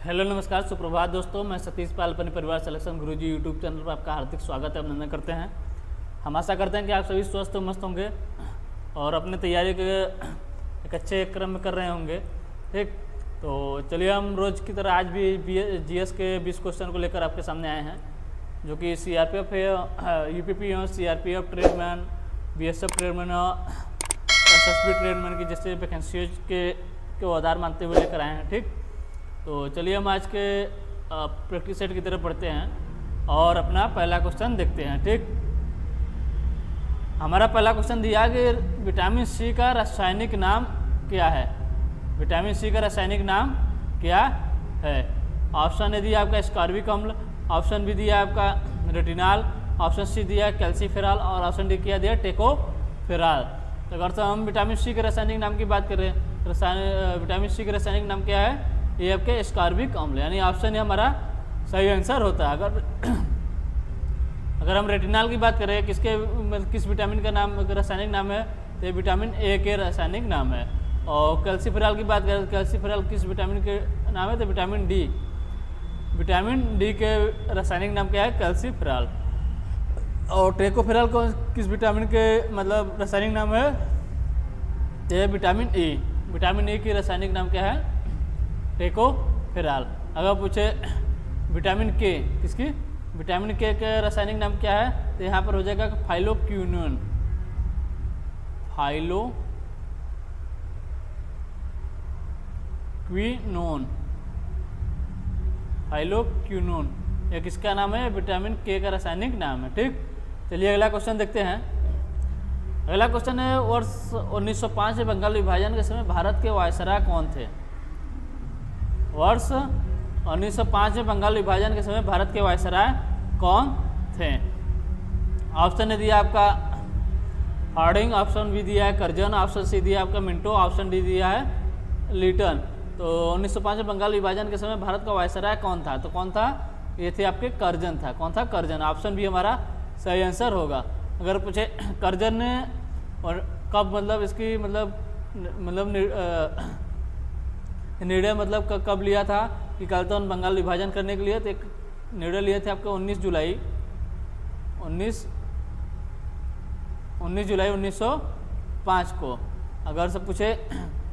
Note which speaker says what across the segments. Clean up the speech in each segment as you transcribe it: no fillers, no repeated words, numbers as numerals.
Speaker 1: Hello नमस्कार सुप्रभात दोस्तों, मैं सतीश पाल अपने परिवार सिलेक्शन गुरुजी यूट्यूब चैनल पर आपका हार्दिक स्वागत है, अभिनंदन करते हैं। हम आशा करते हैं कि आप सभी स्वस्थ और मस्त होंगे और अपने तैयारी के एक अच्छे क्रम में कर रहे होंगे। ठीक, तो चलिए हम रोज़ की तरह आज भी जीएस के 20 क्वेश्चन को लेकर आपके सामने आए हैं, जो कि सीआरपीएफ है, यूपीपी है, सीआरपीएफ ट्रेडमैन, बीएसएफ ट्रेडमैन और एसएसबी ट्रेडमैन की जैसे वैकेंसीज के आधार मानते हुए लेकर आए हैं। ठीक, तो चलिए हम आज के प्रैक्टिस सेट की तरफ बढ़ते हैं और अपना पहला क्वेश्चन देखते हैं। ठीक, हमारा पहला क्वेश्चन दिया कि विटामिन सी का रासायनिक नाम क्या है। विटामिन सी का रासायनिक नाम क्या है? ऑप्शन ए दिया आपका स्कारबिक अम्ल, ऑप्शन बी दिया आपका रेटिनॉल, ऑप्शन सी दिया कैल्सीफेरॉल और ऑप्शन डी किया दिया टेकोफेरॉल। तो अगर तो हम विटामिन सी के रासायनिक नाम की बात करें, विटामिन सी का रासायनिक नाम क्या है? ये आपके स्कारबिक अम्ल, यानी ऑप्शन ये हमारा सही आंसर होता है। अगर हम रेटिनॉल की बात करें, किस विटामिन का नाम रासायनिक नाम है, तो ये विटामिन ए के रासायनिक नाम है। और कैल्सीफेरॉल की बात करें, कैल्सीफेरॉल किस विटामिन के नाम है, तो विटामिन डी। विटामिन डी के रासायनिक नाम क्या है? कैल्सीफेरॉल। और टेकोफेरॉल को किस विटामिन के मतलब रासायनिक नाम है? ये विटामिन ई। विटामिन ई की रासायनिक नाम क्या है? टेकोफेरॉल। अगर पूछे विटामिन के, किसकी? विटामिन के रासायनिक नाम क्या है, तो यहाँ पर हो जाएगा फाइलोक्विनोन। फाइलोक्विनोन ये किसका नाम है? विटामिन के का रासायनिक नाम है। ठीक, चलिए अगला क्वेश्चन देखते हैं। अगला क्वेश्चन है, वर्ष 1905 में बंगाल विभाजन के समय भारत के वायसराय कौन थे? वर्ष 1905 में बंगाल विभाजन के समय भारत के वायसराय कौन थे? ऑप्शन ने दिया आपका हार्डिंग, ऑप्शन बी दिया है कर्जन, ऑप्शन सी दिया आपका मिंटो, ऑप्शन डी दिया है लिटन। तो 1905 में बंगाल विभाजन के समय भारत का वायसराय कौन था? तो कौन था? ये थे आपके कर्जन था। कौन था? कर्जन। ऑप्शन बी हमारा सही आंसर होगा। अगर पूछे कर्जन ने और कब मतलब इसकी निर्णय कब लिया था कि कालतन बंगाल विभाजन करने के लिए, तो एक निर्णय लिए थे आपके 19 जुलाई 1905 को। अगर से पूछे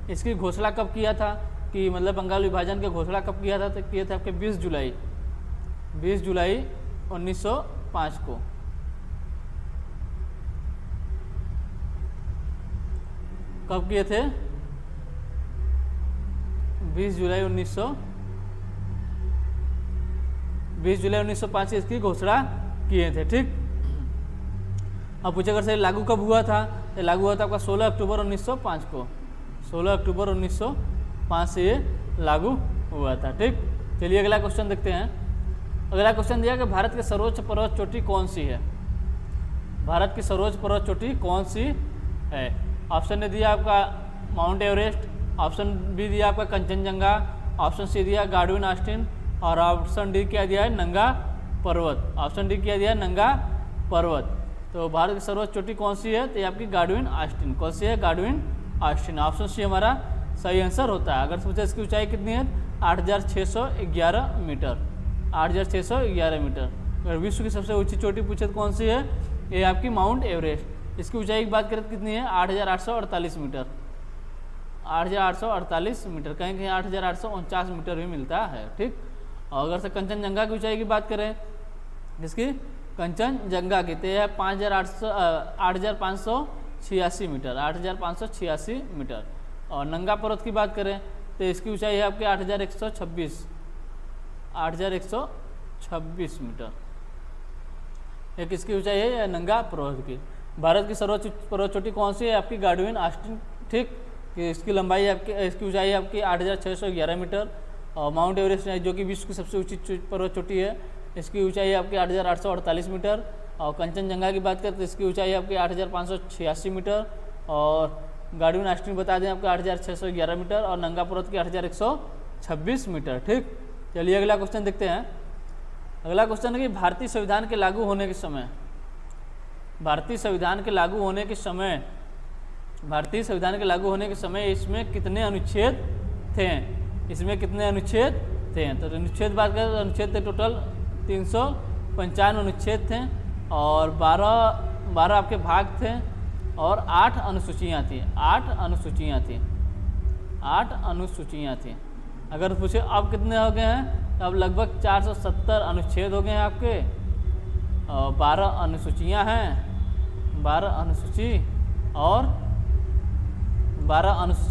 Speaker 1: इसकी घोषणा कब किया था कि मतलब बंगाल विभाजन की घोषणा कब किया था, तो किए थे आपके 20 जुलाई 1905 को। कब किए थे? 20 जुलाई 1905 इसकी घोषणा किए थे। ठीक, अब पूछे अगर से लागू कब हुआ था, तो लागू हुआ था आपका 16 अक्टूबर 1905 को। 16 अक्टूबर 1905 से ये लागू हुआ था। ठीक, चलिए अगला क्वेश्चन देखते हैं। अगला क्वेश्चन दिया कि भारत की सर्वोच्च पर्वत चोटी कौन सी है? भारत की सर्वोच्च पर्वत चोटी कौन सी है? ऑप्शन ने दिया आपका माउंट एवरेस्ट, ऑप्शन बी दिया आपका कंचनजंगा, ऑप्शन सी दिया गार्डविन ऑस्टिन और ऑप्शन डी क्या दिया है? नंगा पर्वत। ऑप्शन डी क्या दिया है? नंगा पर्वत। तो भारत की सर्वोच्च चोटी कौन सी है? तो ये आपकी गार्डविन ऑस्टिन। कौन सी है? Godwin Austin. ऑप्शन सी हमारा सही आंसर होता है। अगर सोचा इसकी ऊंचाई कितनी है? 8611 मीटर। 8611 मीटर। अगर विश्व की सबसे ऊंची चोटी पूछे तो कौन सी है? ये आपकी माउंट एवरेस्ट। इसकी ऊंचाई की बात करें तो कितनी है? 8848 मीटर। 8848 मीटर, कहीं कहीं 8849 मीटर भी मिलता है। ठीक, और अगर से कंचनजंगा की ऊंचाई की बात करें, जिसकी कंचनजंगा की, तो यह 8586 मीटर। 8586 मीटर। और नंगा पर्वत की बात करें तो इसकी ऊंचाई है आपके 8126 मीटर। ये किसकी ऊंचाई है? नंगा पर्वत की। भारत की सर्वोच्च पर्वत चोटी कौन सी है? आपकी गार्डविन ऑस्टिन। ठीक, कि इसकी लंबाई आपकी, इसकी ऊंचाई आपकी 8611 मीटर। और माउंट एवरेस्ट जो कि विश्व की सबसे ऊंची पर्वत चोटी है, इसकी ऊंचाई आपकी 8848 मीटर। और कंचनजंगा की बात करें तो इसकी ऊंचाई आपकी 8586 मीटर। और गार्डविन ऑस्टिन बता दें आपका 8611 मीटर और नंगा पर्वत की 8126 मीटर। ठीक, चलिए अगला क्वेश्चन देखते हैं। अगला क्वेश्चन है कि भारतीय संविधान के लागू होने के समय, भारतीय संविधान के लागू होने के समय इसमें कितने अनुच्छेद थे? इसमें कितने अनुच्छेद थे। तो अनुच्छेद बात करें तो अनुच्छेद थे टोटल 395 अनुच्छेद थे और 12 आपके भाग थे और 8 अनुसूचियाँ थी। 8 अनुसूचियाँ थी। अगर पूछे अब कितने हो गए हैं तो अब लगभग 470 अनुच्छेद हो गए हैं आपके और 12 अनुसूचियाँ हैं, 12 अनुसूची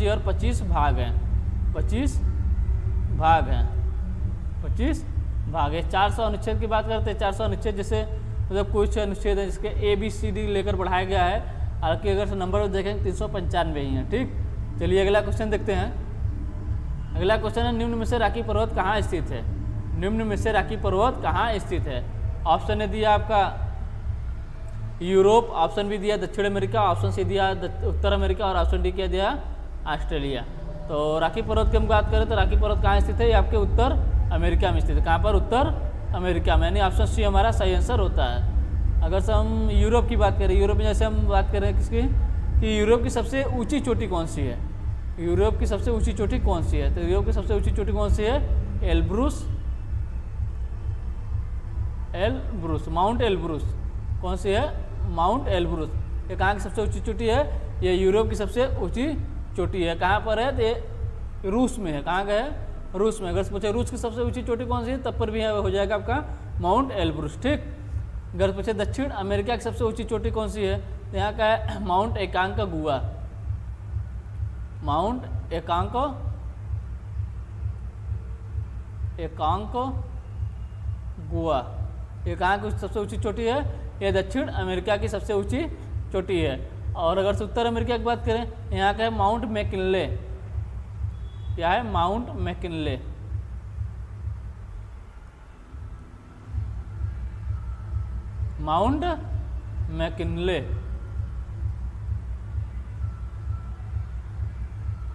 Speaker 1: और 25 भाग हैं। 25 भाग हैं। 25 भाग है। 400 अनुच्छेद की बात करते हैं। 400 अनुच्छेद जैसे मतलब कुछ अनुच्छेद है जिसके ABCD लेकर बढ़ाया गया है, हालांकि अगर नंबर देखें 395 ही हैं। ठीक, चलिए अगला क्वेश्चन देखते हैं। अगला क्वेश्चन है निम्न में से राकी पर्वत कहाँ स्थित है? निम्न में से राकी पर्वत कहाँ स्थित है? ऑप्शन ने दिया आपका यूरोप, ऑप्शन बी दिया दक्षिण अमेरिका, ऑप्शन सी दिया उत्तर अमेरिका और ऑप्शन डी क्या दिया ऑस्ट्रेलिया। तो राकी पर्वत की हम बात करें तो राकी पर्वत कहाँ स्थित है? ये आपके उत्तर अमेरिका में स्थित है। कहाँ पर? उत्तर अमेरिका में, यानी ऑप्शन सी हमारा सही आंसर होता है। अगर से हम यूरोप की बात करें, यूरोप में जैसे हम बात करें किसकी कि यूरोप की सबसे ऊंची चोटी कौन सी है? यूरोप की सबसे ऊंची चोटी कौन सी है? तो यूरोप की सबसे ऊंची चोटी कौन सी है? Elbrus, mount Elbrus. कौन सी है? Mount Elbrus. ये कहाँ की सबसे ऊंची चोटी है? ये यूरोप की सबसे ऊंची चोटी है। कहाँ पर है? तो ये रूस में है। कहाँ का है? रूस में। अगर पूछे रूस की सबसे ऊंची चोटी कौन सी है तब पर भी हो जाएगा आपका माउंट एल्ब्रुस। ठीक, अगर पूछे दक्षिण अमेरिका की सबसे ऊंची चोटी कौन सी है तो यहाँ का है माउंट एकांकागुआ। माउंट एकांकागुआ। ये कहाँ की सबसे ऊंची चोटी है? ये दक्षिण अमेरिका की सबसे ऊंची चोटी है। और अगर उत्तर अमेरिका की बात करें यहाँ का है माउंट मैकिनले। क्या है? Mount McKinley. Mount McKinley.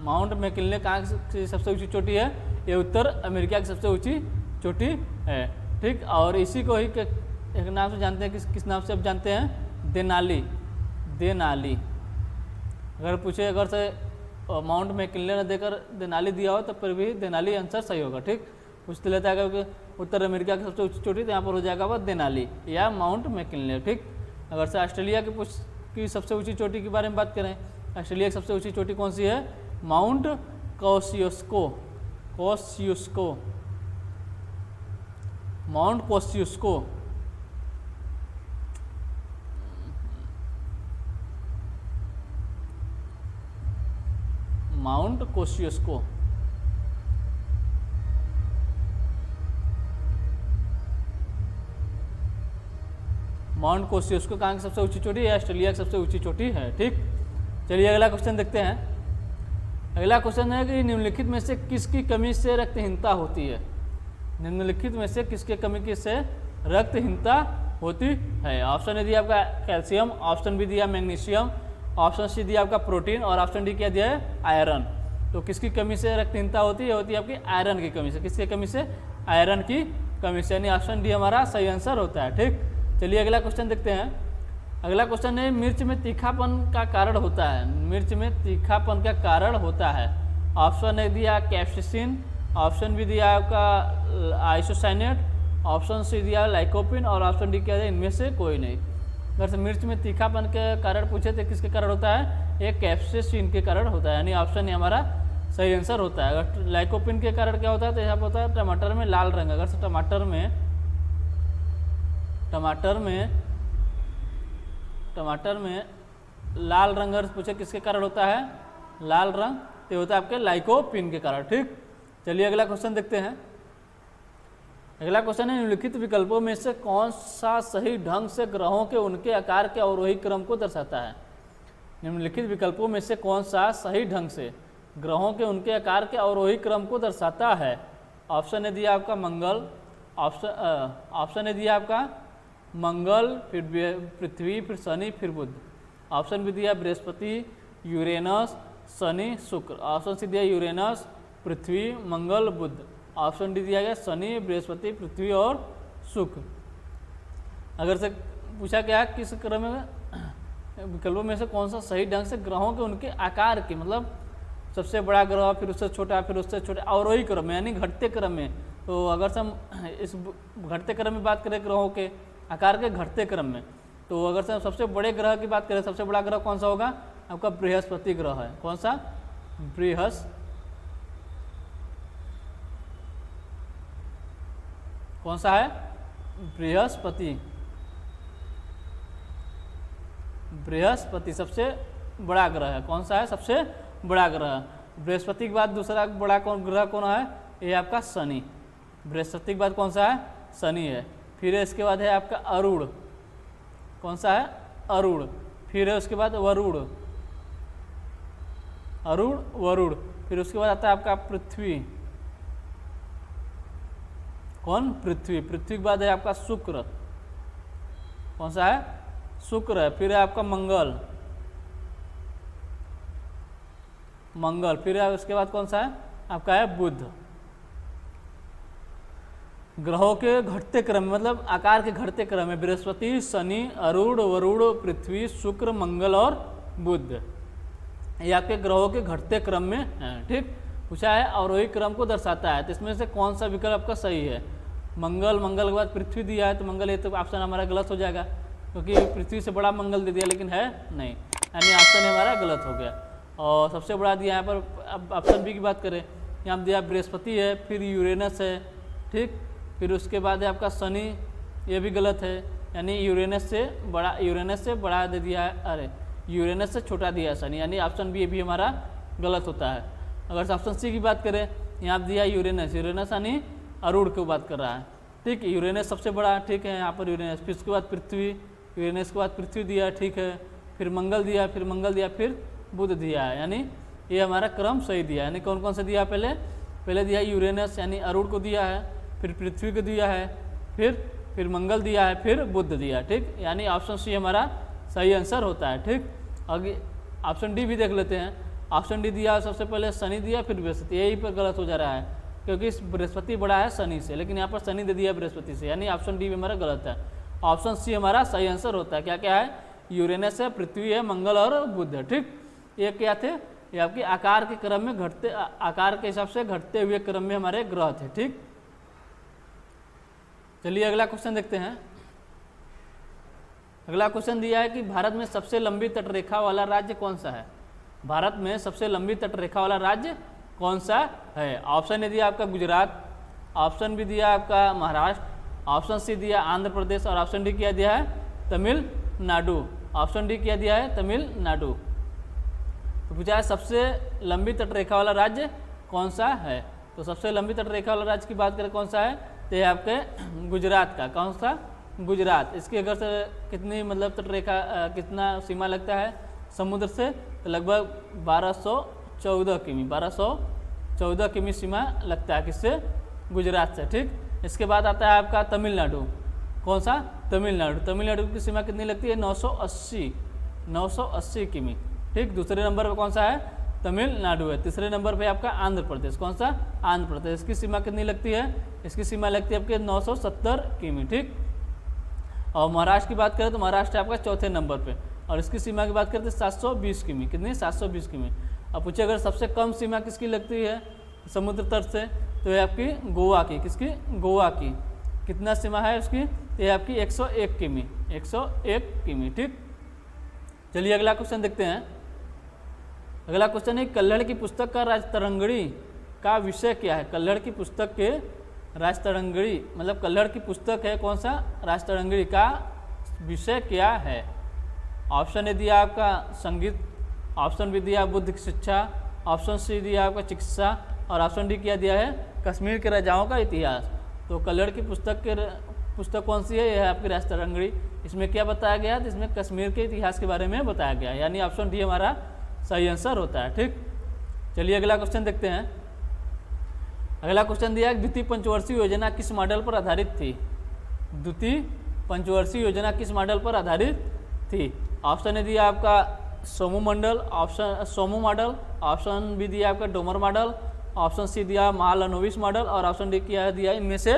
Speaker 1: Mount McKinley कहाँ की सबसे ऊंची चोटी है? ये उत्तर अमेरिका की सबसे ऊंची चोटी है। ठीक, और इसी को ही एक नाम से जानते हैं, किस नाम से आप जानते हैं? देनाली। देनाली। अगर पूछे अगर से माउंट मैकिनले ने देकर देनाली दिया हो तब पर भी देनाली आंसर सही होगा। ठीक, पूछते लेता है कि उत्तर अमेरिका की सबसे ऊंची चोटी तो यहाँ पर हो जाएगा वह देनाली या माउंट मैकिनले। ठीक, अगर से ऑस्ट्रेलिया की सबसे ऊंची चोटी के बारे में बात करें, ऑस्ट्रेलिया की सबसे ऊंची चोटी कौन सी है? माउंट कोसियुस्को। माउंट कोसियुस्को। माउंट कोसियुस्को। माउंट कोसियुस्को कहाँ की सबसे ऊंची चोटी है? ऑस्ट्रेलिया की सबसे ऊंची चोटी है। ठीक, चलिए अगला क्वेश्चन देखते हैं। अगला क्वेश्चन है कि निम्नलिखित में से किसकी कमी से रक्तहीनता होती है? निम्नलिखित में से किसके कमी से रक्तहीनता होती है? ऑप्शन ए दिया आपका कैल्शियम, ऑप्शन बी दिया मैग्नीशियम, ऑप्शन सी दिया आपका प्रोटीन और ऑप्शन डी क्या दिया है? आयरन। तो किसकी कमी से रक्तहीनता होती है? होती है आपकी आयरन की कमी से। किसकी कमी से? आयरन की कमी से, यानी ऑप्शन डी हमारा सही आंसर होता है। ठीक, चलिए अगला क्वेश्चन देखते हैं। अगला क्वेश्चन है मिर्च में तीखापन का कारण होता है। मिर्च में तीखापन का कारण होता है। ऑप्शन ए दिया कैप्सिसिन, ऑप्शन बी दिया आपका आइसोसाइनेट, ऑप्शन सी दिया लाइकोपिन और ऑप्शन डी क्या है? इनमें से कोई नहीं। अगर से मिर्च में तीखापन के कारण पूछे तो किसके कारण होता है? ये कैप्सिसिन के कारण होता है, यानी ऑप्शन ये हमारा सही आंसर होता है। अगर लाइकोपिन के कारण क्या होता है तो यहाँ पर होता है टमाटर में लाल रंग। अगर से टमाटर में लाल रंग अगर पूछे किसके कारण होता है? लाल रंग तो होता है आपके लाइकोपिन के कारण। ठीक, चलिए अगला क्वेश्चन देखते हैं। अगला क्वेश्चन है निम्नलिखित विकल्पों में से कौन सा सही ढंग से ग्रहों के उनके आकार के अवरोही क्रम को दर्शाता है? निम्नलिखित विकल्पों में से कौन सा सही ढंग से ग्रहों के उनके आकार के अवरोही क्रम को दर्शाता है? ऑप्शन ए दिया आपका मंगल, ऑप्शन ए दिया आपका मंगल, फिर पृथ्वी, फिर शनि, फिर बुध। ऑप्शन बी दिया बृहस्पति, यूरेनस, शनि, शुक्र। ऑप्शन सी दिया यूरेनस, पृथ्वी, मंगल, बुध। ऑप्शन डी दिया गया शनि, बृहस्पति, पृथ्वी और शुक्र। अगर से पूछा गया किस क्रम में विकल्पों में से कौन सा सही ढंग से ग्रहों के उनके आकार के, मतलब सबसे बड़ा ग्रह, फिर उससे छोटा, फिर उससे छोटा, अवरोही क्रम में यानी घटते क्रम में तो अगर से हम इस घटते क्रम में बात करें ग्रहों के आकार के घटते क्रम में, तो अगर से हम सबसे बड़े ग्रह की बात करें, सबसे बड़ा ग्रह कौन सा होगा? आपका बृहस्पति ग्रह है। कौन सा? कौन सा है? बृहस्पति। बृहस्पति सबसे बड़ा ग्रह है। कौन सा है? सबसे बड़ा ग्रह। बृहस्पति के बाद दूसरा बड़ा ग्रह कौन है? ये आपका शनि। बृहस्पति के बाद कौन सा है? शनि है। फिर इसके बाद है आपका अरुण। कौन सा है? अरुण। फिर है उसके बाद वरुण, वरुण। फिर उसके बाद आता है आपका पृथ्वी। कौन? पृथ्वी। पृथ्वी के बाद है आपका शुक्र। कौन सा है? शुक्र है। फिर है आपका मंगल। फिर है उसके बाद कौन सा है? आपका है बुध। ग्रहों के घटते क्रम मतलब आकार के घटते क्रम में बृहस्पति, शनि, अरुण, वरुण, पृथ्वी, शुक्र, मंगल और बुध, ये आपके ग्रहों के घटते क्रम में है। ठीक, पूछा है और वही क्रम को दर्शाता है। तो इसमें से कौन सा विकल्प आपका सही है? मंगल के बाद पृथ्वी दिया है, तो मंगल ये तो ऑप्शन हमारा गलत हो जाएगा, क्योंकि पृथ्वी से बड़ा मंगल दे दिया लेकिन है नहीं, यानी ऑप्शन हमारा गलत हो गया। और सबसे बड़ा दिया यहाँ पर, अब ऑप्शन बी की बात करें, यहाँ दिया बृहस्पति है, फिर यूरेनस है। ठीक, फिर उसके बाद है आपका शनि, ये भी गलत है, यानी यूरेनस से बड़ा दे दिया है, अरे यूरेनस से छोटा दिया है शनि, यानी ऑप्शन बी भी हमारा गलत होता है। अगर ऑप्शन सी की बात करें, यहाँ दिया यूरेनस यानी अरुण की बात कर रहा है। ठीक, यूरेनस सबसे बड़ा, ठीक है, यहाँ पर यूरेनस। फिर उसके बाद पृथ्वी, यूरेनस के बाद पृथ्वी दिया, ठीक है, फिर मंगल दिया, फिर बुध दिया है, यानी ये हमारा क्रम सही दिया है। यानी कौन कौन सा दिया? पहले दिया यूरेनस यानी अरुण को दिया है, फिर पृथ्वी को दिया है, फिर मंगल दिया है, फिर बुध दिया। ठीक, यानी ऑप्शन सी हमारा सही आंसर होता है। ठीक, आगे ऑप्शन डी भी देख लेते हैं। ऑप्शन डी दिया सबसे पहले शनि दिया, फिर बृहस्पति, यही पर गलत हो जा रहा है, क्योंकि बृहस्पति बड़ा है शनि से, लेकिन यहाँ पर शनि दे दिया बृहस्पति से, यानी ऑप्शन डी भी हमारा गलत है। ऑप्शन सी हमारा सही आंसर होता है। क्या क्या है? यूरेनस है, पृथ्वी है, मंगल और बुध है। ठीक, ये क्या थे? ये आपके आकार के क्रम में घटते, आकार के हिसाब से घटते हुए क्रम में हमारे ग्रह थे। ठीक, चलिए अगला क्वेश्चन देखते हैं। अगला क्वेश्चन दिया है कि भारत में सबसे लंबी तटरेखा वाला राज्य कौन सा है? भारत में सबसे लंबी तटरेखा वाला राज्य कौन सा है? ऑप्शन ए दिया आपका गुजरात, ऑप्शन बी दिया आपका महाराष्ट्र, ऑप्शन सी दिया आंध्र प्रदेश और ऑप्शन डी क्या दिया है? तमिलनाडु। ऑप्शन डी क्या दिया है? तमिलनाडु। तो पूछा है सबसे लंबी तटरेखा वाला राज्य कौन सा है? तो सबसे लंबी तटरेखा वाला राज्य की बात करें कौन सा है? तो ये आपके गुजरात का। कौन सा? गुजरात। इसकी अगर से कितनी मतलब तटरेखा कितना सीमा लगता है समुद्र से? तो लगभग 1214 किमी, 1214 किमी सीमा लगता है किससे? गुजरात से। ठीक, इसके बाद आता है आपका तमिलनाडु। कौन सा? तमिलनाडु की सीमा कितनी लगती है? 980 किमी। ठीक, दूसरे नंबर पर कौन सा है? तमिलनाडु है। तीसरे नंबर पे आपका आंध्र प्रदेश। कौन सा? आंध्र प्रदेश। इसकी सीमा कितनी लगती है? इसकी सीमा लगती है आपके 970 किमी। ठीक, और महाराष्ट्र की बात करें तो महाराष्ट्र आपका चौथे नंबर पे, और इसकी सीमा की बात करते हैं 720 किमी। कितनी? 720 किमी। अब पूछे अगर सबसे कम सीमा किसकी लगती है समुद्र तट से, तो ये आपकी गोवा की। किसकी? गोवा की। कितना सीमा है उसकी? ये आपकी 101 किमी, 101 किमी। ठीक, चलिए अगला क्वेश्चन देखते हैं। अगला क्वेश्चन है कल्हड़ की पुस्तक का राजतरंगिणी का विषय क्या है? कल्हड़ की पुस्तक के राजतरंगिणी मतलब कल्हड़ की पुस्तक है कौन सा? राजतरंगिणी का विषय क्या है? ऑप्शन ए दिया आपका संगीत, ऑप्शन बी दिया बुद्ध की शिक्षा, ऑप्शन सी दिया आपका चिकित्सा और ऑप्शन डी क्या दिया है? कश्मीर के राजाओं का इतिहास। तो कल्हड़ की पुस्तक कौन सी है? यह है आपकी राजतरंगिणी। इसमें क्या बताया गया? तो इसमें कश्मीर के इतिहास के बारे में बताया गया, यानी ऑप्शन डी हमारा सही आंसर होता है। ठीक, चलिए अगला क्वेश्चन देखते हैं। अगला क्वेश्चन दिया है द्वितीय पंचवर्षीय योजना किस मॉडल पर आधारित थी? द्वितीय पंचवर्षीय योजना किस मॉडल पर आधारित थी? ऑप्शन ए दिया आपका सोमू मॉडल, ऑप्शन बी दिया आपका डोमर मॉडल, ऑप्शन सी दिया महालनोबिस मॉडल और ऑप्शन डी क्या दिया इनमें से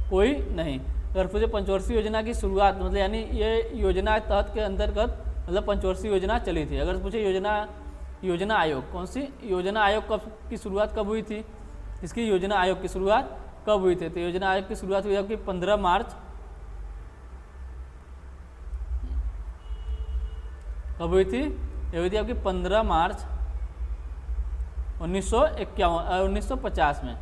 Speaker 1: कोई नहीं। अगर पूछे पंचवर्षीय योजना की शुरुआत मतलब यानी ये योजना तहत के अंतर्गत मतलब पंचवर्षीय योजना चली थी। अगर पूछे योजना आयोग कौन सी? योजना आयोग की शुरुआत कब हुई थी? इसकी योजना आयोग की शुरुआत कब हुई थी? तो योजना आयोग की शुरुआत हुई आपकी 15 मार्च, कब हुई थी? ये हुई थी आपकी 15 मार्च 1950 में।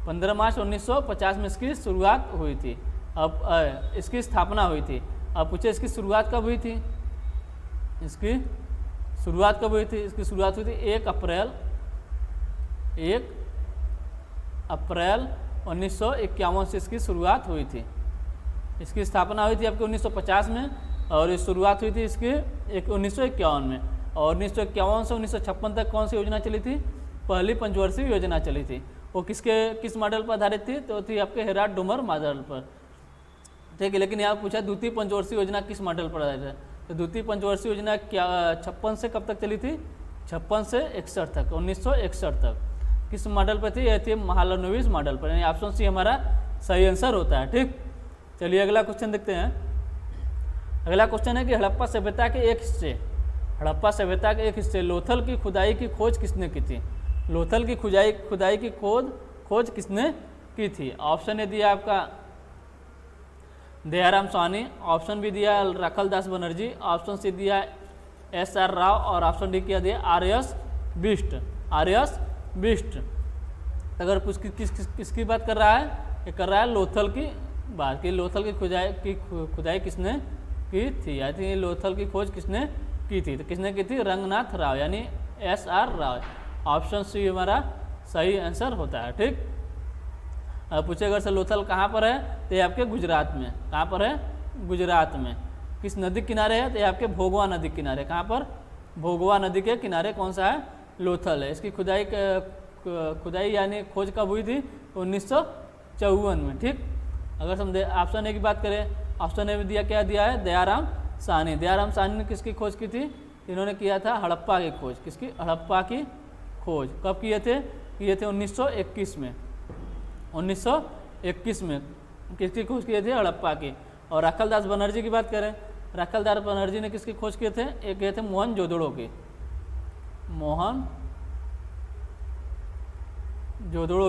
Speaker 1: 15 मार्च 1950 में इसकी शुरुआत हुई थी। अब इसकी स्थापना हुई थी। अब पूछे इसकी शुरुआत कब हुई थी? इसकी शुरुआत कब हुई थी? इसकी शुरुआत हुई थी 1 अप्रैल 1951 से इसकी शुरुआत हुई थी। इसकी स्थापना हुई थी आपकी 1950 में और शुरुआत हुई थी इसकी 1951 में। और 1951 से 1956 तक कौन सी योजना चली थी? पहली पंचवर्षीय योजना चली थी। वो किस मॉडल पर आधारित थी? तो थी आपके हेराल्ड डोमर मॉडल पर, ठीक है। लेकिन यहाँ पूछा द्वितीय पंचवर्षीय योजना किस मॉडल पर आधारित है? तो द्वितीय पंचवर्षीय योजना क्या 56 से कब तक चली थी? 56 से 61 तक, 1961 तक। किस मॉडल पर थी? यह थी महालनोबिस मॉडल पर, यानी ऑप्शन सी हमारा सही आंसर होता है, ठीक। चलिए अगला क्वेश्चन देखते हैं। अगला क्वेश्चन है कि हड़प्पा सभ्यता के एक हिस्से लोथल की खुदाई की खोज किसने की थी? लोथल की खुदाई की खोज किसने की थी? ऑप्शन ए दिया आपका दयाराम साहनी, ऑप्शन बी दिया रखलदास बनर्जी, ऑप्शन सी दिया SR राव और ऑप्शन डी किया दिया आर.एस. बिष्ट। अगर कुछ किसकी बात कर रहा है? ये कर रहा है लोथल की बात कि लोथल की खुदाई किसने की थी, आई थिंक लोथल की खोज किसने की थी? तो किसने की थी? रंगनाथ राव, यानी SR राव। ऑप्शन सी हमारा सही आंसर होता है, ठीक। पूछे अगर से लोथल कहाँ पर है? तो ये आपके गुजरात में। कहाँ पर है? गुजरात में। किस नदी किनारे है? तो ये आपके भोगवा नदी किनारे। कहाँ पर? भोगवा नदी के किनारे कौन सा है? लोथल है। इसकी खुदाई यानी खोज कब हुई थी? 1954 में, ठीक। अगर हम ऑप्शन ए की बात करें, ऑप्शन ए में दिया क्या दिया है? दयाराम साहनी। दयाराम साहनी ने किसकी खोज की थी? इन्होंने किया था हड़प्पा की खोज। किसकी? हड़प्पा की खोज। कब किए थे? 1921 में। 1921 में किसकी खोज किए थे? हड़प्पा की। और रखलदास बनर्जी की बात करें, रखलदास बनर्जी ने किसकी खोज किए थे? एक किए थे मोहनजोदड़ो की। मोहनजोदड़ो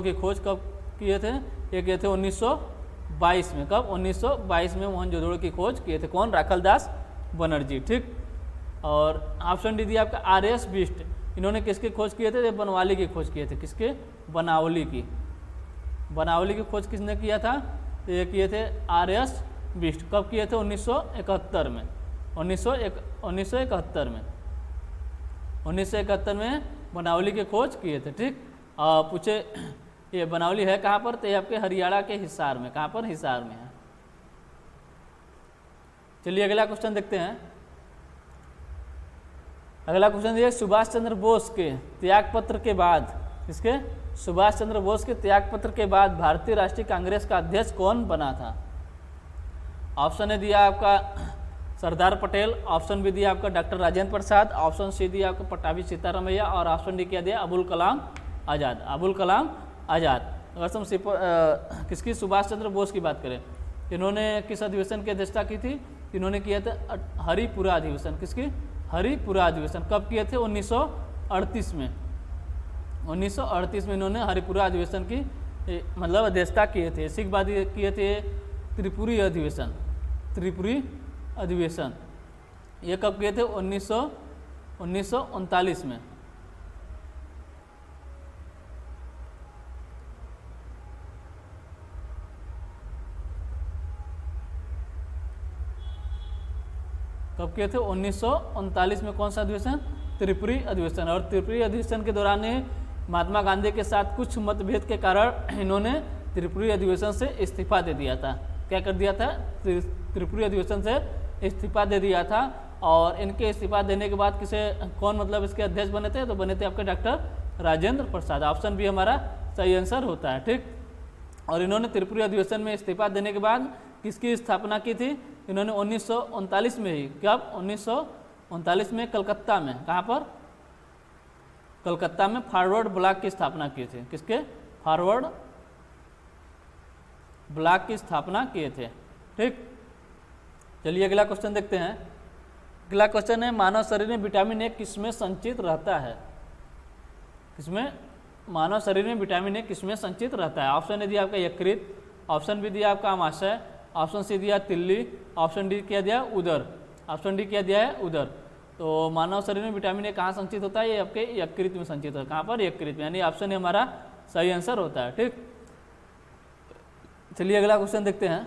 Speaker 1: की खोज कब किए थे? ये किए थे 1922 में। कब? 1922 में मोहनजोदड़ो की खोज किए थे। कौन? रखलदास बनर्जी, ठीक। और ऑप्शन डी दिया आपका आर.एस. बिष्ट। इन्होंने किसकी खोज किए थे? बनवाली की खोज किए थे। किसके? बनावली की खोज किसने किया था? तो ये किए थे आर.एस. बिष्ट। कब किए थे? 1971 में। 1971 में बनावली की खोज किए थे, ठीक। पूछे ये बनावली है कहाँ पर? तो ये आपके हरियाणा के हिसार में। कहाँ पर? हिसार में है। चलिए अगला क्वेश्चन देखते हैं। अगला क्वेश्चन ये सुभाष चंद्र बोस के त्यागपत्र के बाद, किसके? सुभाष चंद्र बोस के त्यागपत्र के बाद भारतीय राष्ट्रीय कांग्रेस का अध्यक्ष कौन बना था? ऑप्शन ए दिया आपका सरदार पटेल, ऑप्शन बी दिया आपका doctor Rajendra Prasad, option C दिया आपका पट्टाभी सीतारामैया और ऑप्शन डी क्या दिया? अबुल कलाम आज़ाद। अगर हम किसकी? सुभाष चंद्र बोस की बात करें, इन्होंने किस अधिवेशन की अध्यक्षता की थी? इन्होंने किया था हरिपुरा अधिवेशन। किसकी? हरिपुरा अधिवेशन। कब किए थे? 1938 में। 1938 में इन्होंने हरिपुरा अधिवेशन की मतलब अध्यक्षता किए थे। इसी के बाद ये किए थे त्रिपुरी अधिवेशन। ये कब किए थे? 1939 में। कब किए थे? 1939 में। कौन सा अधिवेशन? त्रिपुरी अधिवेशन। और त्रिपुरी अधिवेशन के दौरान महात्मा गांधी के साथ कुछ मतभेद के कारण इन्होंने त्रिपुरी अधिवेशन से इस्तीफा दे दिया था। क्या कर दिया था? त्रिपुरी अधिवेशन से इस्तीफा दे दिया था। और इनके इस्तीफा देने के बाद कौन मतलब इसके अध्यक्ष बने थे? तो बने थे आपके doctor Rajendra Prasad. Option B हमारा सही आंसर होता है, ठीक। और इन्होंने त्रिपुरी अधिवेशन में इस्तीफा देने के बाद किसकी स्थापना की थी? इन्होंने 1939 में ही। कब? 1939 में कलकत्ता में। कहाँ पर? कलकत्ता में फॉरवर्ड ब्लॉक की स्थापना की थी। किसके? फॉरवर्ड ब्लॉक की स्थापना किए थे, ठीक। चलिए अगला क्वेश्चन देखते हैं। अगला क्वेश्चन है मानव शरीर में विटामिन ए किसमें संचित रहता है? किसमें मानव शरीर में विटामिन ए किसमें संचित रहता है? ऑप्शन ए दिया आपका यकृत, ऑप्शन बी दिया आपका आमाशय, ऑप्शन सी दिया तिल्ली, ऑप्शन डी क्या दिया उदर। ऑप्शन डी क्या दिया है उदर। तो मानव शरीर में विटामिन ए कहाँ संचित होता है? ये आपके यकृत में संचित होता है। कहाँ पर? यकृत में, यानी ऑप्शन ए हमारा सही आंसर होता है। ठीक, चलिए अगला क्वेश्चन देखते हैं।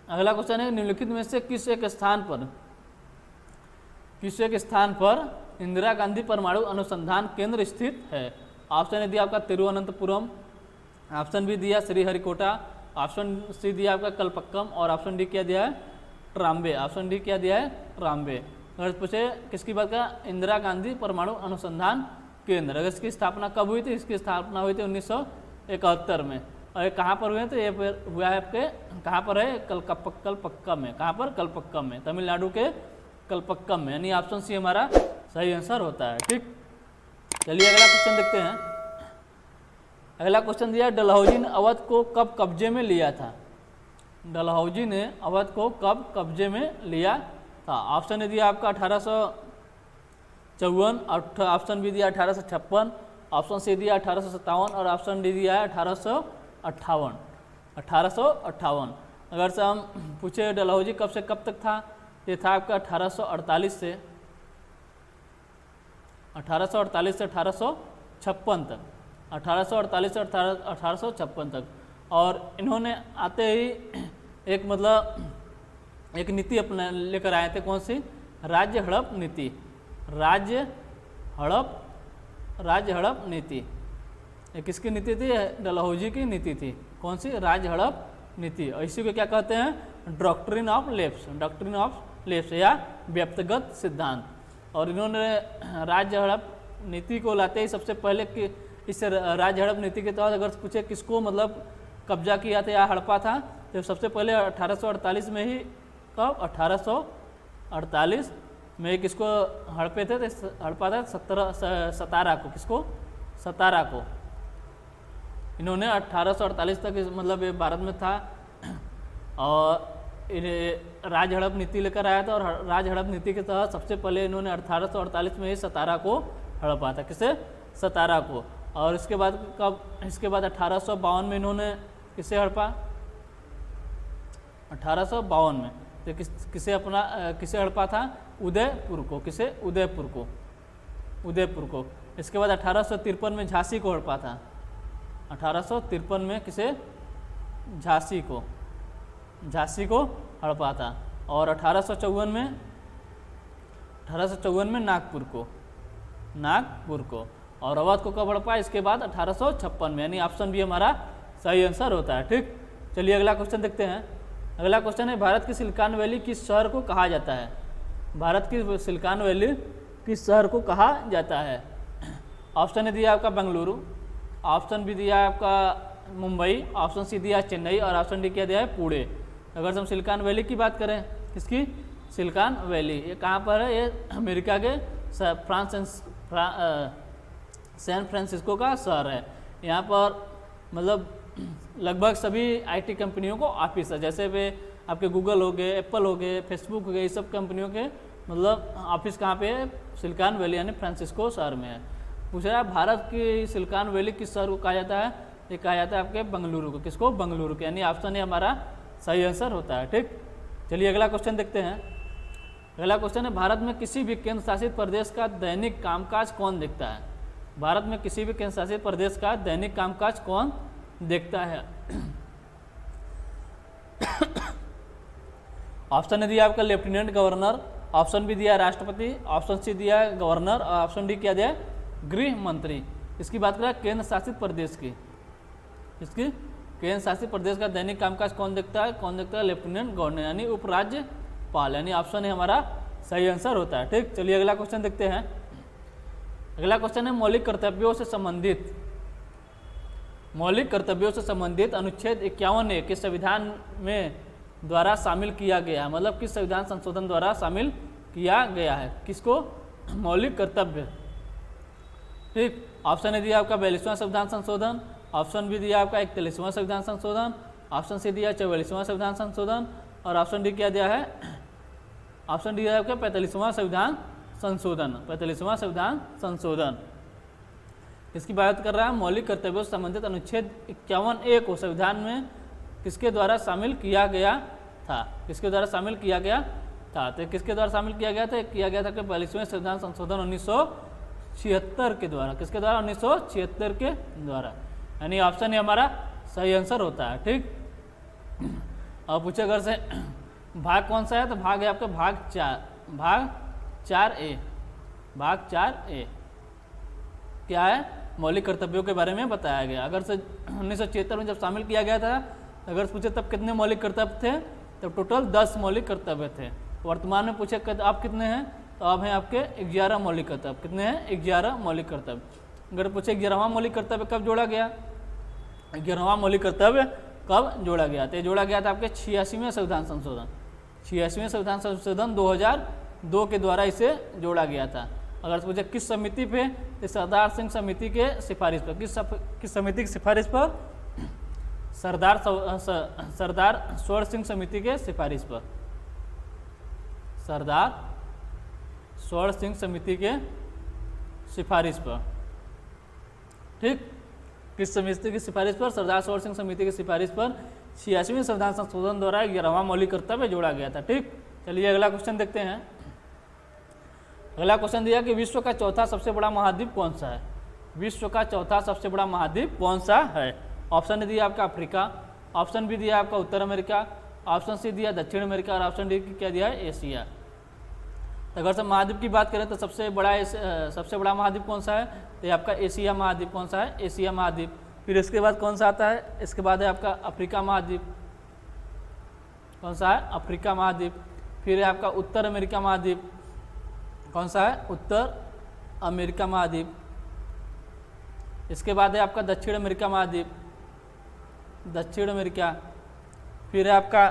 Speaker 1: अगला क्वेश्चन है निम्नलिखित में से किस एक स्थान पर इंदिरा गांधी परमाणु अनुसंधान केंद्र स्थित है? ऑप्शन ए दिया आपका तिरुवनंतपुरम, ऑप्शन बी दिया श्रीहरिकोटा, ऑप्शन सी दिया आपका कलपक्कम और ऑप्शन डी क्या दिया है ट्राम्बे। ऑप्शन डी क्या दिया है ट्राम्बे। अगर पूछे किसकी बात का? इंदिरा गांधी परमाणु अनुसंधान केंद्र। अगर इसकी स्थापना कब हुई थी? इसकी स्थापना हुई थी 1971 में। और ये कहाँ पर हुए? तो ये हुआ है आपके कहाँ पर है? कलपक्कम में। कहाँ पर? कलपक्कम में, तमिलनाडु के कलपक्कम में, यानी ऑप्शन सी हमारा सही आंसर होता है। ठीक, चलिए अगला क्वेश्चन देखते हैं। अगला क्वेश्चन दिया डलहौजी ने अवध को कब कब्जे में लिया था? डलहौजी ने अवध को कब कब्जे में लिया था? ऑप्शन ए दिया आपका 1854, ऑप्शन बी दिया 1856, ऑप्शन सी दिया 1857 और ऑप्शन डी दिया है 1858। 1858। अगर से हम पूछे डलहौजी कब से कब तक था? ये था आपका 1848 से 1856 तक। 1848 से 1856 तक। और इन्होंने आते ही एक एक नीति अपने लेकर आए थे। कौन सी? राज्य हड़प नीति। राज्य हड़प नीति। ये किसकी नीति थी? डलहौजी की नीति थी। कौन सी? राज्य हड़प नीति। और इसी को क्या कहते हैं? Doctrine of lapse. Doctrine of lapse या व्यक्तिगत सिद्धांत। और इन्होंने राज्य हड़प नीति को लाते ही सबसे पहले कि इस राज्य हड़प नीति के तहत अगर पूछे किसको कब्जा किया था या हड़पा था, तो सबसे पहले 1848 में ही, कब? 1848 में किसको हड़पे थे? हड़पा था सतारा को। किसको? सतारा को। इन्होंने 1848 तक ये भारत में था और राज्य हड़प नीति लेकर आया था। और राज्य हड़प नीति के तहत सबसे पहले इन्होंने 1848 में ही सतारा को हड़पा था। किसे? सतारा को। और इसके बाद कब? इसके बाद 1852 में इन्होंने किसे हड़पा? 1852 में तो किसे हड़पा था? उदयपुर को। किसे? उदयपुर को। इसके बाद 1853 में झांसी को हड़पा था। 1853 में किसे? झांसी को हड़पा था। और 1854 में नागपुर को। और अवध को कब हड़पा? इसके बाद 1856 में, यानी ऑप्शन बी हमारा सही आंसर होता है। ठीक, चलिए अगला क्वेश्चन देखते हैं। अगला क्वेश्चन है भारत की सिलिकॉन वैली किस शहर को कहा जाता है? भारत की सिलिकॉन वैली किस शहर को कहा जाता है? ऑप्शन ए दिया आपका बेंगलुरु, ऑप्शन बी दिया आपका मुंबई, ऑप्शन सी दिया चेन्नई और ऑप्शन डी क्या दिया है पुणे। अगर हम सिलिकॉन वैली की बात करें, किसकी? Silicon valley. ये कहाँ पर है? ये अमेरिका के सैन फ्रांसिस्को का शहर है। यहाँ पर लगभग सभी आईटी कंपनियों को ऑफिस है। जैसे वे आपके गूगल हो गए, एप्पल हो गए, फेसबुक हो गए, ये सब कंपनियों के ऑफिस कहाँ पे है? सिलिकॉन वैली यानी फ्रांसिस्को शहर में है। पूछ रहा है भारत की सिलिकॉन वैली किस शहर को कहा जाता है? ये कहा जाता है आपके बेंगलुरु को। किसको? बेंगलुरु को, यानी ऑप्शन ए हमारा सही आंसर होता है। ठीक, चलिए अगला क्वेश्चन देखते हैं। अगला क्वेश्चन है भारत में किसी भी केंद्र शासित प्रदेश का दैनिक कामकाज कौन देखता है? भारत में किसी भी केंद्र शासित प्रदेश का दैनिक कामकाज कौन देखता है? ऑप्शन ए दिया आपका लेफ्टिनेंट गवर्नर, ऑप्शन बी दिया राष्ट्रपति, ऑप्शन सी दिया गवर्नर और ऑप्शन डी क्या दिया? गृह मंत्री। इसकी बात करें केंद्र शासित प्रदेश की। इसकी केंद्र शासित प्रदेश का दैनिक कामकाज कौन देखता है? लेफ्टिनेंट गवर्नर यानी उपराज्यपाल, यानी ऑप्शन ए हमारा सही आंसर होता है। ठीक, चलिए अगला क्वेश्चन देखते हैं। अगला क्वेश्चन है मौलिक कर्तव्यों से संबंधित अनुच्छेद 51A के संविधान में द्वारा शामिल किया गया है। किस संविधान संशोधन द्वारा शामिल किया गया है? किसको? मौलिक कर्तव्य। ठीक, ऑप्शन ए दिया आपका 42वां संविधान संशोधन, ऑप्शन बी दिया आपका 41वां संविधान संशोधन, ऑप्शन सी दिया 44वां संविधान संशोधन और ऑप्शन डी क्या दिया है? ऑप्शन डी आपका 45वां संविधान संशोधन। 45वां संविधान संशोधन। किसकी बात कर रहा है? मौलिक कर्तव्यों से संबंधित अनुच्छेद 51A को संविधान में किसके द्वारा शामिल किया गया था? किसके द्वारा शामिल किया गया था? तो किसके द्वारा शामिल किया गया था? किया गया था कि 42वें संविधान संशोधन 1976 के द्वारा। किसके द्वारा? 1976 के द्वारा। यानी ऑप्शन ये हमारा सही आंसर होता है। ठीक, अब पूछे अगर से भाग कौन सा है, तो भाग है आपका भाग 4A। भाग 4A क्या है? मौलिक कर्तव्यों के बारे में बताया गया। अगर से 1976 में जब शामिल किया गया था, अगर पूछे तब कितने मौलिक कर्तव्य थे, तब टोटल 10 मौलिक कर्तव्य थे। वर्तमान में पूछे आप कितने हैं, तो अब हैं आपके 11 मौलिक कर्तव्य। कितने हैं? 11 मौलिक कर्तव्य। अगर पूछे 11वां मौलिक कर्तव्य कब जोड़ा गया, 11वां मौलिक कर्तव्य कब जोड़ा गया? तो जोड़ा गया था आपके 86वें संविधान संशोधन। 86वें संविधान संशोधन 2002 के द्वारा इसे जोड़ा गया था। अगर पूछे किस समिति पे, तो सरदार सिंह समिति के सिफारिश पर। किस समिति की सिफारिश पर? सरदार स्वर्ण सिंह समिति के सिफारिश पर। सरदार स्वर्ण सिंह समिति के सिफारिश पर। ठीक, किस समिति की सिफारिश पर? सरदार स्वर्ण सिंह समिति की सिफारिश पर 86वें संविधान संशोधन द्वारा 11वां मौलिक कर्तव्य जोड़ा गया था। ठीक, चलिए अगला क्वेश्चन देखते हैं। अगला क्वेश्चन दिया कि विश्व का चौथा सबसे बड़ा महाद्वीप कौन सा है? विश्व का चौथा सबसे बड़ा महाद्वीप कौन सा है? ऑप्शन दिया आपका अफ्रीका, ऑप्शन बी दिया आपका उत्तर अमेरिका, ऑप्शन सी दिया दक्षिण अमेरिका और ऑप्शन डी क्या दिया है? एशिया। तो अगर से महाद्वीप की बात करें तो सबसे बड़ा महाद्वीप कौन सा है? तो ये आपका एशिया महाद्वीप। कौन सा है? एशिया महाद्वीप। फिर इसके बाद कौन सा आता है? इसके बाद है आपका अफ्रीका महाद्वीप। कौन सा है? अफ्रीका महाद्वीप। फिर है आपका उत्तर अमेरिका महाद्वीप। कौन सा है? उत्तर अमेरिका महाद्वीप। इसके बाद है आपका दक्षिण अमेरिका महाद्वीप, दक्षिण अमेरिका। फिर है आपका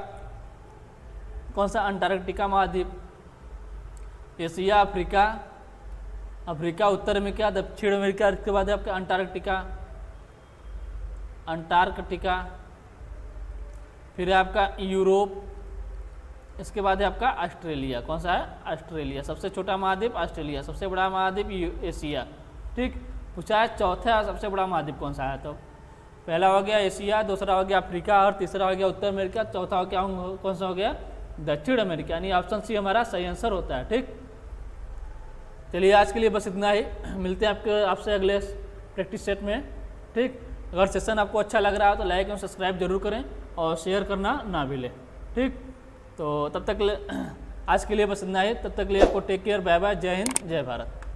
Speaker 1: कौन सा? अंटार्कटिका महाद्वीप। एशिया, अफ्रीका, अफ्रीका, उत्तर अमेरिका, दक्षिण अमेरिका। इसके बाद है आपका अंटार्कटिका, अंटार्कटिका। फिर है आपका यूरोप। इसके बाद है आपका ऑस्ट्रेलिया। कौन सा है? ऑस्ट्रेलिया। सबसे छोटा महाद्वीप ऑस्ट्रेलिया, सबसे बड़ा महाद्वीप एशिया। ठीक, पूछा है चौथा सबसे बड़ा महाद्वीप कौन सा है? तो पहला हो गया एशिया, दूसरा हो गया अफ्रीका और तीसरा हो गया उत्तर अमेरिका, चौथा हो गया कौन सा हो गया? दक्षिण अमेरिका। यानी ऑप्शन सी हमारा सही आंसर होता है। ठीक, चलिए आज के लिए बस इतना ही। मिलते हैं आपसे अगले प्रैक्टिस सेट में। ठीक, अगर सेशन आपको अच्छा लग रहा हो तो लाइक और सब्सक्राइब जरूर करें और शेयर करना ना भूलें। ठीक, तो तब तक आज के लिए बस इतना ही। तब तक के लिए आपको टेक केयर, बाय बाय, जय हिंद, जय भारत।